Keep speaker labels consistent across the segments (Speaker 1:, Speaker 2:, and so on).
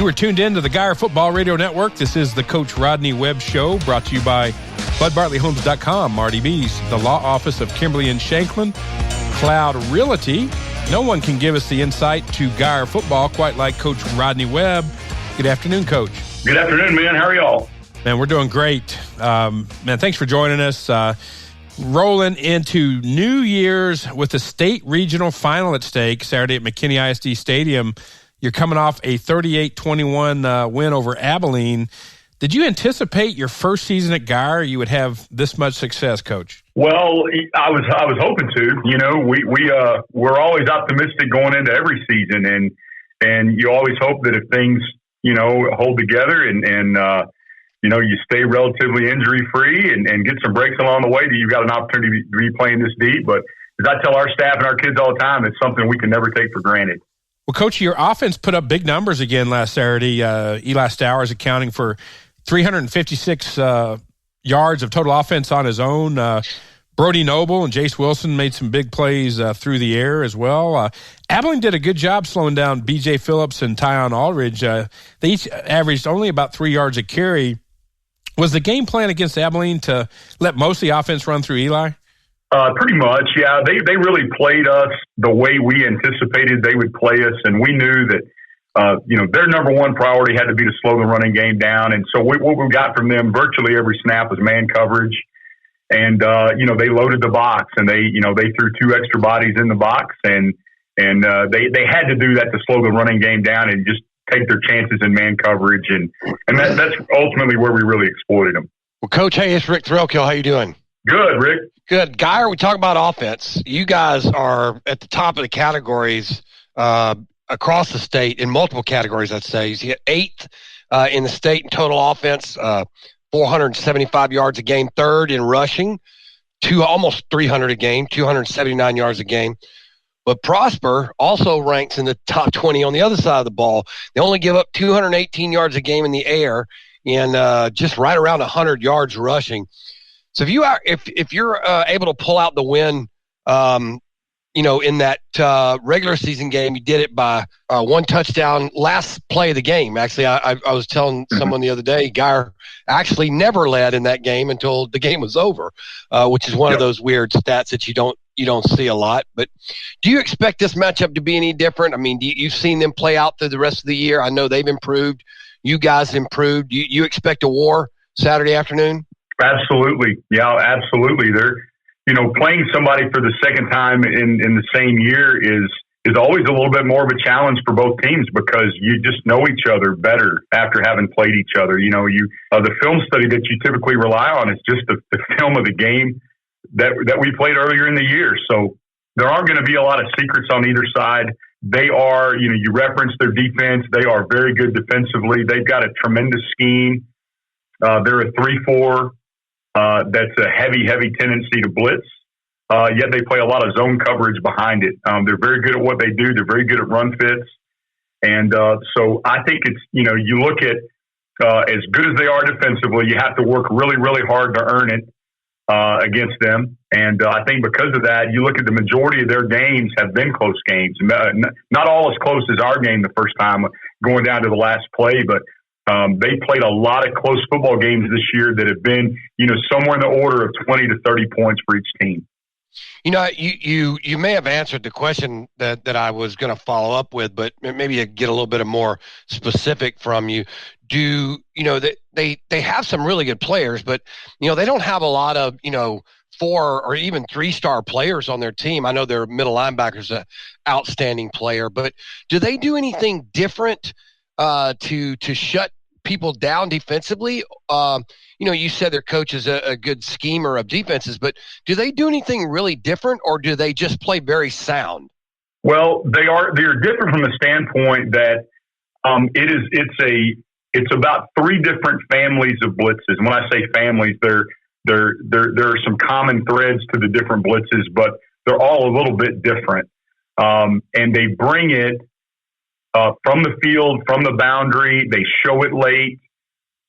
Speaker 1: You are tuned in to the Geyer Football Radio Network. This is the Coach Rodney Webb Show, brought to you by BudBartleyHomes.com, Marty B's, the law office of Kimberly and Shanklin, Cloud Realty. No one can give us the insight to Geyer football quite like Coach Rodney Webb. Good afternoon, Coach.
Speaker 2: Good afternoon, man. How are y'all?
Speaker 1: Man, we're doing great. Man, thanks for joining us. Rolling into New Year's with the state regional final at stake Saturday at McKinney ISD Stadium. You're coming off a 38-21 win over Abilene. Did you anticipate your first season at Geyer you would have this much success, Coach?
Speaker 2: Well, I was hoping to. You know, we're always optimistic going into every season, and you always hope that if things hold together and you stay relatively injury free and get some breaks along the way, that you've got an opportunity to be playing this deep. But as I tell our staff and our kids all the time, it's something we can never take for granted.
Speaker 1: Well, Coach, your offense put up big numbers again last Saturday. Eli Stowers accounting for 356 yards of total offense on his own. Brody Noble and Jace Wilson made some big plays through the air as well. Abilene did a good job slowing down B.J. Phillips and Tyon Aldridge. They each averaged only about 3 yards a carry. Was the game plan against Abilene to let most of the offense run through Eli?
Speaker 2: Pretty much, yeah. They really played us the way we anticipated they would play us, and we knew that their number one priority had to be to slow the running game down. And so what we got from them virtually every snap was man coverage, and they loaded the box, and they threw 2 extra bodies in the box, and they had to do that to slow the running game down and just take their chances in man coverage, and that's ultimately where we really exploited them.
Speaker 3: Well, Coach, hey, it's Rick Thrailkill. How you doing?
Speaker 2: Good, Rick.
Speaker 3: Good. Geyer, we talk about offense. You guys are at the top of the categories across the state in multiple categories, I'd say. You get 8th in the state in total offense, 475 yards a game, 3rd in rushing, almost 300 a game, 279 yards a game. But Prosper also ranks in the top 20 on the other side of the ball. They only give up 218 yards a game in the air and just right around 100 yards rushing. So if you're able to pull out the win, in that regular season game, you did it by 1 touchdown last play of the game. Actually, I was telling someone the other day, Geyer actually never led in that game until the game was over, which is one of those weird stats that you don't see a lot. But do you expect this matchup to be any different? I mean, you've seen them play out through the rest of the year. I know they've improved. You guys improved. You expect a war Saturday afternoon?
Speaker 2: Absolutely. Yeah, absolutely. They're, playing somebody for the second time in the same year is always a little bit more of a challenge for both teams because you just know each other better after having played each other. The film study that you typically rely on is just the film of the game that we played earlier in the year. So there aren't going to be a lot of secrets on either side. They are, you referenced their defense. They are very good defensively. They've got a tremendous scheme. They're a 3-4. That's a heavy tendency to blitz. Yet they play a lot of zone coverage behind it. They're very good at what they do. They're very good at run fits. And so I think it's, you look at as good as they are defensively, you have to work really, really hard to earn it against them. And I think because of that, you look at the majority of their games have been close games. Not all as close as our game the first time going down to the last play, but they played a lot of close football games this year that have been, somewhere in the order of 20 to 30 points for each team.
Speaker 3: You may have answered the question that I was going to follow up with, but maybe get a little bit of more specific from you. They have some really good players, but they don't have a lot of 4 or even 3-star players on their team. I know their middle linebacker's an outstanding player, but do they do anything different to shut people down defensively? You said their coach is a good schemer of defenses, but do they do anything really different, or do they just play very sound?
Speaker 2: Well, they're different from the standpoint that it's about 3 different families of blitzes. And when I say families, there are some common threads to the different blitzes, but they're all a little bit different. And they bring it from the field, from the boundary. They show it late.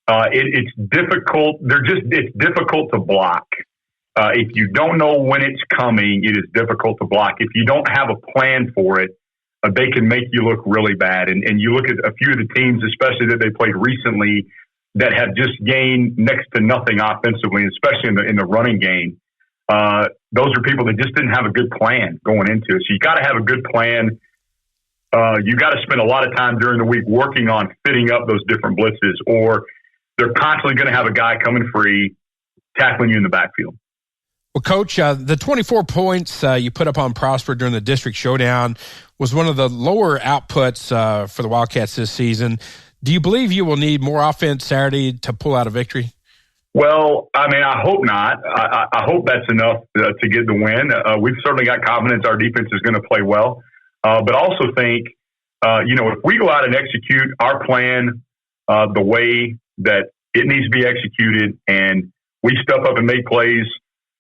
Speaker 2: It's difficult. It's difficult to block. If you don't know when it's coming, it is difficult to block. If you don't have a plan for it, they can make you look really bad. And you look at a few of the teams, especially that they played recently, that have just gained next to nothing offensively, especially in the running game. Those are people that just didn't have a good plan going into it. So you got to have a good plan. You got to spend a lot of time during the week working on fitting up those different blitzes, or they're constantly going to have a guy coming free, tackling you in the backfield.
Speaker 1: Well, Coach, the 24 points you put up on Prosper during the district showdown was one of the lower outputs for the Wildcats this season. Do you believe you will need more offense Saturday to pull out a victory?
Speaker 2: Well, I mean, I hope not. I hope that's enough to get the win. We've certainly got confidence our defense is going to play well, but also think, if we go out and execute our plan the way that it needs to be executed, and we step up and make plays,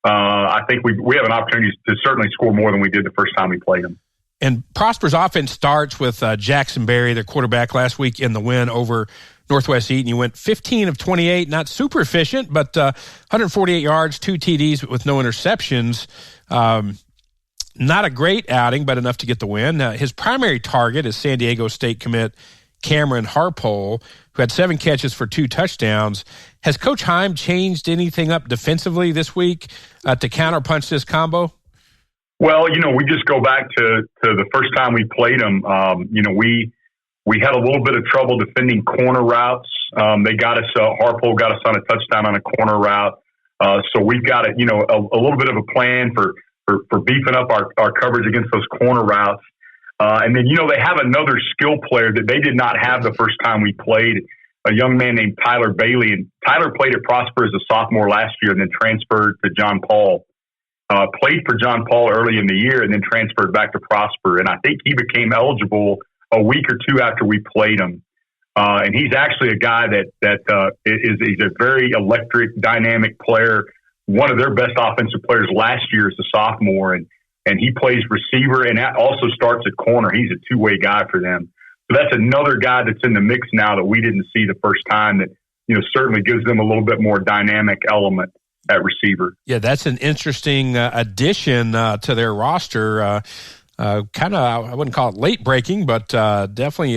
Speaker 2: I think we have an opportunity to certainly score more than we did the first time we played them.
Speaker 1: And Prosper's offense starts with Jackson Berry, their quarterback, last week in the win over Northwest Eaton. You went 15 of 28, not super efficient, but 148 yards, 2 TDs with no interceptions. Not a great outing, but enough to get the win. His primary target is San Diego State commit Cameron Harpole, who had 7 catches for 2 touchdowns. Has Coach Heim changed anything up defensively this week to counterpunch this combo?
Speaker 2: Well, we just go back to the first time we played them. We had a little bit of trouble defending corner routes. They got us, Harpole got us on a touchdown on a corner route. So we've got a little bit of a plan for beefing up our coverage against those corner routes. And then, they have another skill player that they did not have the first time we played, a young man named Tyler Bailey. And Tyler played at Prosper as a sophomore last year and then transferred to John Paul. Played for John Paul early in the year and then transferred back to Prosper. And I think he became eligible a week or two after we played him. And he's actually a guy he's a very electric, dynamic player, one of their best offensive players last year as a sophomore. And he plays receiver and that also starts at corner. He's a two-way guy for them. So that's another guy that's in the mix now that we didn't see the first time that, certainly gives them a little bit more dynamic element at receiver.
Speaker 1: Yeah, that's an interesting addition to their roster. Kind of, I wouldn't call it late breaking, but definitely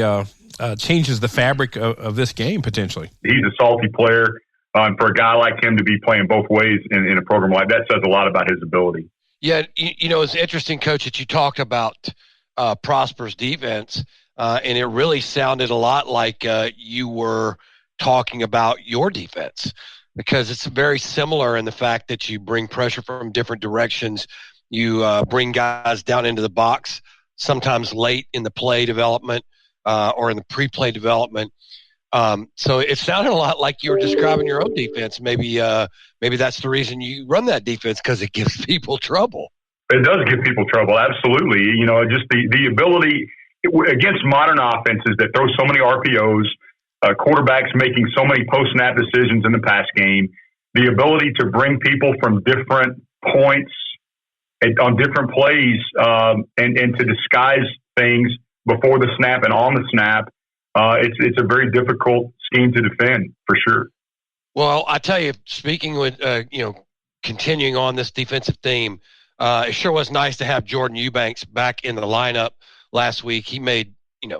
Speaker 1: changes the fabric of this game potentially.
Speaker 2: He's a salty player. And for a guy like him to be playing both ways in a program like that says a lot about his ability.
Speaker 3: Yeah, it's interesting, Coach, that you talked about Prosper's defense, and it really sounded a lot like you were talking about your defense, because it's very similar in the fact that you bring pressure from different directions. You bring guys down into the box, sometimes late in the play development or in the pre-play development. So it sounded a lot like you were describing your own defense. Maybe that's the reason you run that defense, because it gives people trouble.
Speaker 2: It does give people trouble, absolutely. Just the ability against modern offenses that throw so many RPOs, quarterbacks making so many post-snap decisions in the pass game, the ability to bring people from different points on different plays and to disguise things before the snap and on the snap. It's a very difficult scheme to defend, for sure.
Speaker 3: Well, I tell you, speaking with, continuing on this defensive theme, it sure was nice to have Jordan Eubanks back in the lineup last week. He made,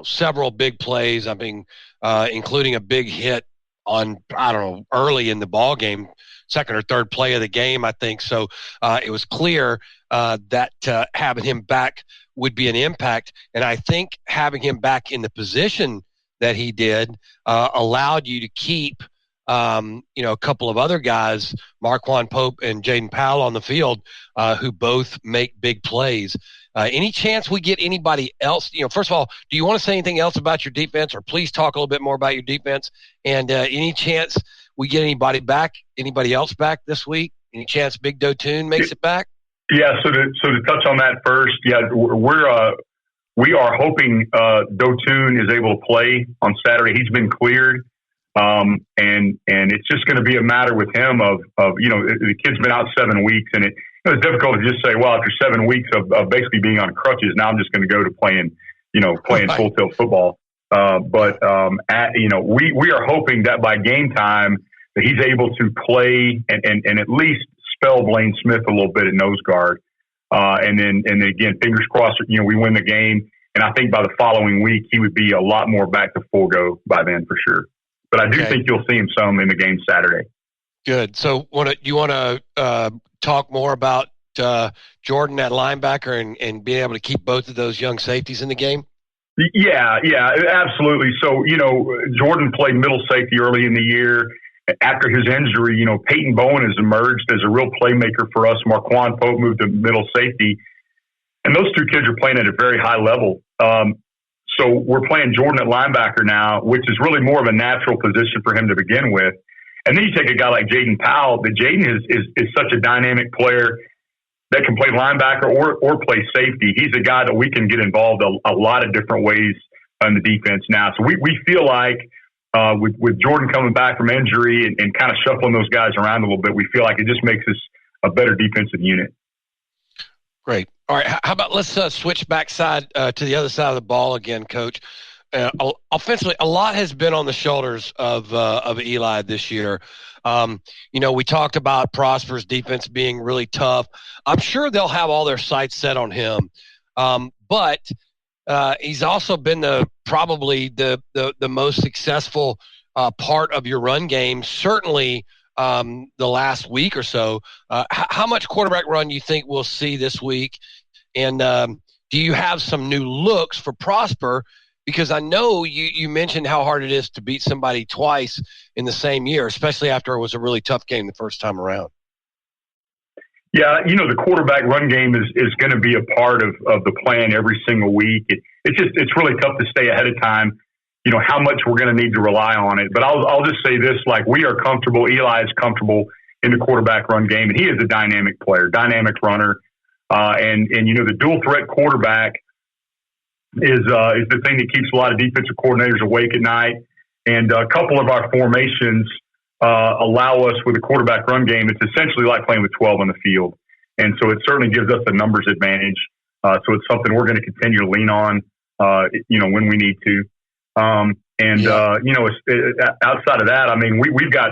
Speaker 3: several big plays. I mean, including a big hit on, early in the ball game, second or third play of the game, I think. So it was clear that having him back would be an impact. And I think having him back in the position that he did allowed you to keep, a couple of other guys, Marquand Pope and Jaden Powell, on the field, who both make big plays. Any chance we get anybody else? First of all, do you want to say anything else about your defense, or please talk a little bit more about your defense? And any chance we get anybody else back this week? Any chance Big Dotoon makes it back?
Speaker 2: Yeah. So to touch on that first, yeah, we are hoping Dotoon is able to play on Saturday. He's been cleared. And it's just going to be a matter with him of the kid's been out 7 weeks, and it's difficult to just say, well, after 7 weeks of basically being on crutches, now I'm just going to go to playing full tilt football. But we are hoping that by game time that he's able to play and at least spell Blaine Smith a little bit at nose guard. And then again, fingers crossed, we win the game. And I think by the following week, he would be a lot more back to full go by then for sure. But I do think you'll see him some in the game Saturday.
Speaker 3: Good. So you want to talk more about Jordan at linebacker and being able to keep both of those young safeties in the game?
Speaker 2: Yeah, absolutely. So, Jordan played middle safety early in the year. After his injury, Peyton Bowen has emerged as a real playmaker for us. Marquand Pope moved to middle safety. And those two kids are playing at a very high level. So we're playing Jordan at linebacker now, which is really more of a natural position for him to begin with. And then you take a guy like Jaden Powell. That Jaden is such a dynamic player that can play linebacker or play safety. He's a guy that we can get involved a lot of different ways in the defense now. So we feel like with Jordan coming back from injury and kind of shuffling those guys around a little bit, we feel like it just makes us a better defensive unit.
Speaker 3: Great. All right. How about let's switch backside to the other side of the ball again, Coach. Offensively, a lot has been on the shoulders of Eli this year. We talked about Prosper's defense being really tough. I'm sure they'll have all their sights set on him. But he's also been probably the most successful part of your run game, certainly the last week or so. How much quarterback run you think we'll see this week? And do you have some new looks for Prosper? Because I know you mentioned how hard it is to beat somebody twice in the same year, especially after it was a really tough game the first time around.
Speaker 2: Yeah, the quarterback run game is going to be a part of the plan every single week. It's really tough to stay ahead of time, how much we're going to need to rely on it. But I'll just say this, like we are comfortable. Eli is comfortable in the quarterback run game, and he is a dynamic player, dynamic runner. And the dual threat quarterback is the thing that keeps a lot of defensive coordinators awake at night. And a couple of our formations allow us with a quarterback run game. It's essentially like playing with 12 on the field. And so it certainly gives us a numbers advantage. So it's something we're going to continue to lean on, when we need to. Outside of that, I mean, we've got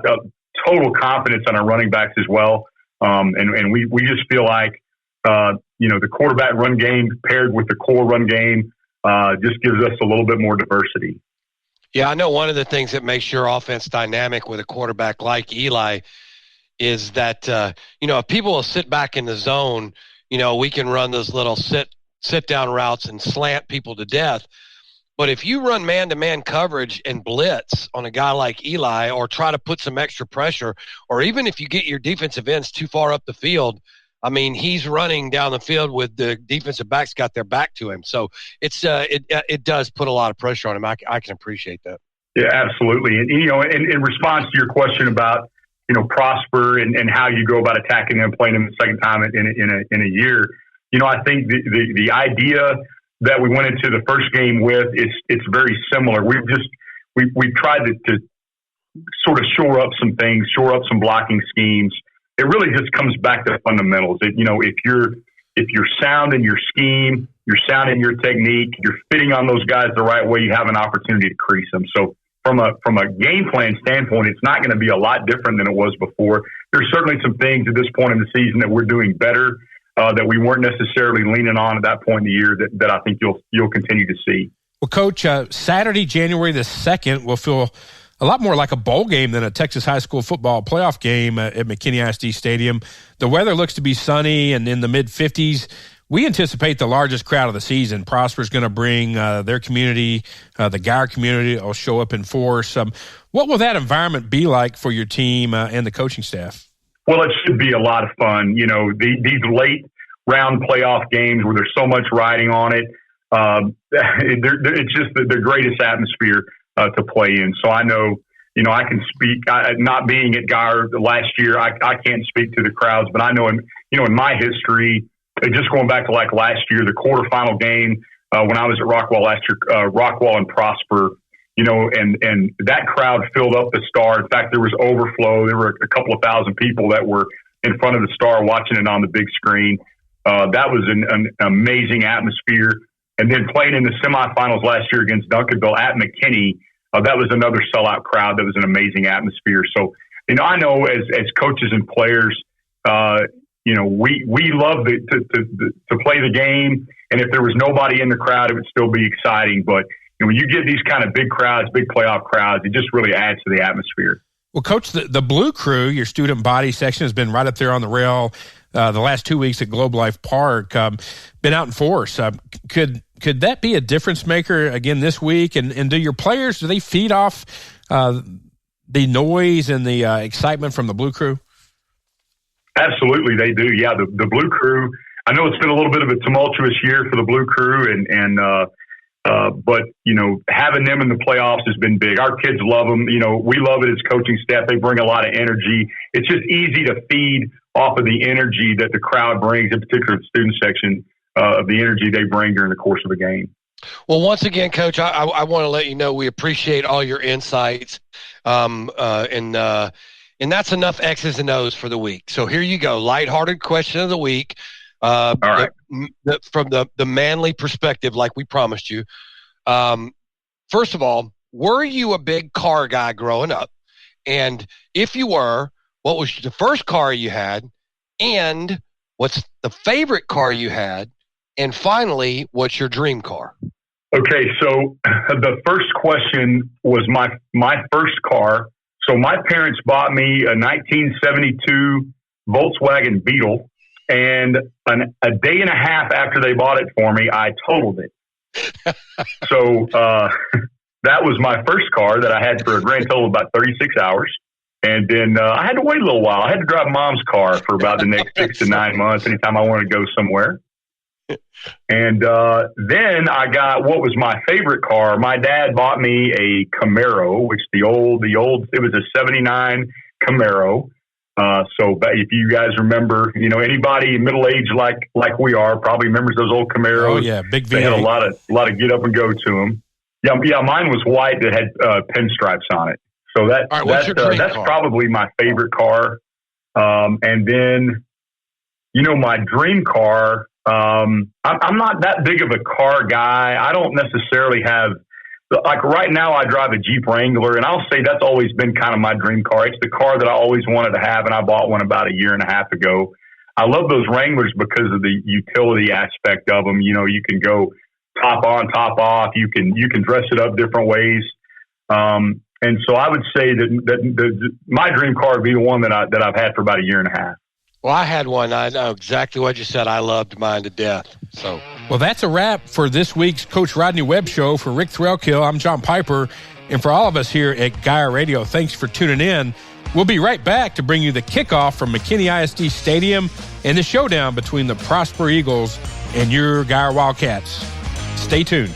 Speaker 2: total confidence on our running backs as well. And we just feel like, the quarterback run game paired with the core run game just gives us a little bit more diversity.
Speaker 3: Yeah, I know one of the things that makes your offense dynamic with a quarterback like Eli is that, if people will sit back in the zone, we can run those little sit down routes and slant people to death. But if you run man-to-man coverage and blitz on a guy like Eli or try to put some extra pressure, or even if you get your defensive ends too far up the field, I mean, he's running down the field with the defensive backs got their back to him. So it does put a lot of pressure on him. I can appreciate that.
Speaker 2: Yeah, absolutely. And, in response to your question about, Prosper and how you go about attacking him, playing him the second time in a year, I think the idea that we went into the first game with, it's very similar. We've tried to sort of shore up some things, shore up some blocking schemes. It really just comes back to fundamentals. If you're sound in your scheme, you're sound in your technique, you're fitting on those guys the right way, you have an opportunity to crease them. So from a game plan standpoint, it's not going to be a lot different than it was before. There's certainly some things at this point in the season that we're doing better that we weren't necessarily leaning on at that point in the year that I think you'll continue to see.
Speaker 1: Well, Coach, Saturday, January the 2nd, will feel a lot more like a bowl game than a Texas high school football playoff game at McKinney ISD Stadium. The weather looks to be sunny and in the mid-50s. We anticipate the largest crowd of the season. Prosper's going to bring their community, the Geyer community will show up in force. What will that environment be like for your team and the coaching staff?
Speaker 2: Well, it should be a lot of fun. These late round playoff games where there's so much riding on it, it's just the greatest atmosphere to play in. So I know, I can speak, not being at Geyer last year, I can't speak to the crowds, but I know in my history, just going back to like last year, the quarterfinal game, when I was at Rockwall last year, Rockwall and Prosper, and that crowd filled up the Star. In fact, there was overflow. There were a couple of thousand people that were in front of the Star watching it on the big screen. That was an amazing atmosphere. And then playing in the semifinals last year against Duncanville at McKinney, that was another sellout crowd. That was an amazing atmosphere. So, I know as coaches and players, we love to play the game And if there was nobody in the crowd, it would still be exciting. But when you get these kind of big crowds, big playoff crowds, it just really adds to the atmosphere.
Speaker 1: Well, Coach, the Blue Crew, your student body section, has been right up there on the rail the last 2 weeks at Globe Life Park. Been out in force. Could that be a difference maker again this week? And do your players, do they feed off the noise and the excitement from the Blue Crew?
Speaker 2: Absolutely, they do. Yeah, the Blue Crew. I know it's been a little bit of a tumultuous year for the Blue Crew, but having them in the playoffs has been big. Our kids love them. We love it as coaching staff. They bring a lot of energy. It's just easy to feed off of the energy that the crowd brings, in particular the student section, of the energy they bring during the course of a game.
Speaker 3: Well, once again, Coach, I want to let you know we appreciate all your insights, and that's enough X's and O's for the week. So here you go, lighthearted question of the week.
Speaker 2: All right.
Speaker 3: From the manly perspective, like we promised you. First of all, were you a big car guy growing up? And if you were, what was the first car you had? And what's the favorite car you had? And finally, what's your dream car?
Speaker 2: Okay, so the first question was my first car. So my parents bought me a 1972 Volkswagen Beetle. And a day and a half after they bought it for me, I totaled it. So that was my first car that I had for a grand total of about 36 hours. And then I had to wait a little while. I had to drive Mom's car for about the next 6 to 9 months anytime I wanted to go somewhere. And then I got what was my favorite car. My dad bought me a Camaro, which it was a 79 Camaro. So if you guys remember, anybody middle age like we are probably remembers those old Camaros.
Speaker 1: Oh yeah, big V8.
Speaker 2: They had a lot of get up and go to them. Yeah, mine was white that had pinstripes on it. So that's probably my favorite car. And then, my dream car. I'm not that big of a car guy. I don't necessarily have. Like right now, I drive a Jeep Wrangler, and I'll say that's always been kind of my dream car. It's the car that I always wanted to have, and I bought one about a year and a half ago. I love those Wranglers because of the utility aspect of them. You can go top on, top off. You can dress it up different ways. And so I would say that my dream car would be the one that I've had for about a year and a half.
Speaker 3: Well, I had one. I know exactly what you said. I loved mine to death. So,
Speaker 1: well, that's a wrap for this week's Coach Rodney Webb Show. For Rick Thrailkill, I'm John Piper. And for all of us here at Gaia Radio, thanks for tuning in. We'll be right back to bring you the kickoff from McKinney ISD Stadium and the showdown between the Prosper Eagles and your Gaia Wildcats. Stay tuned.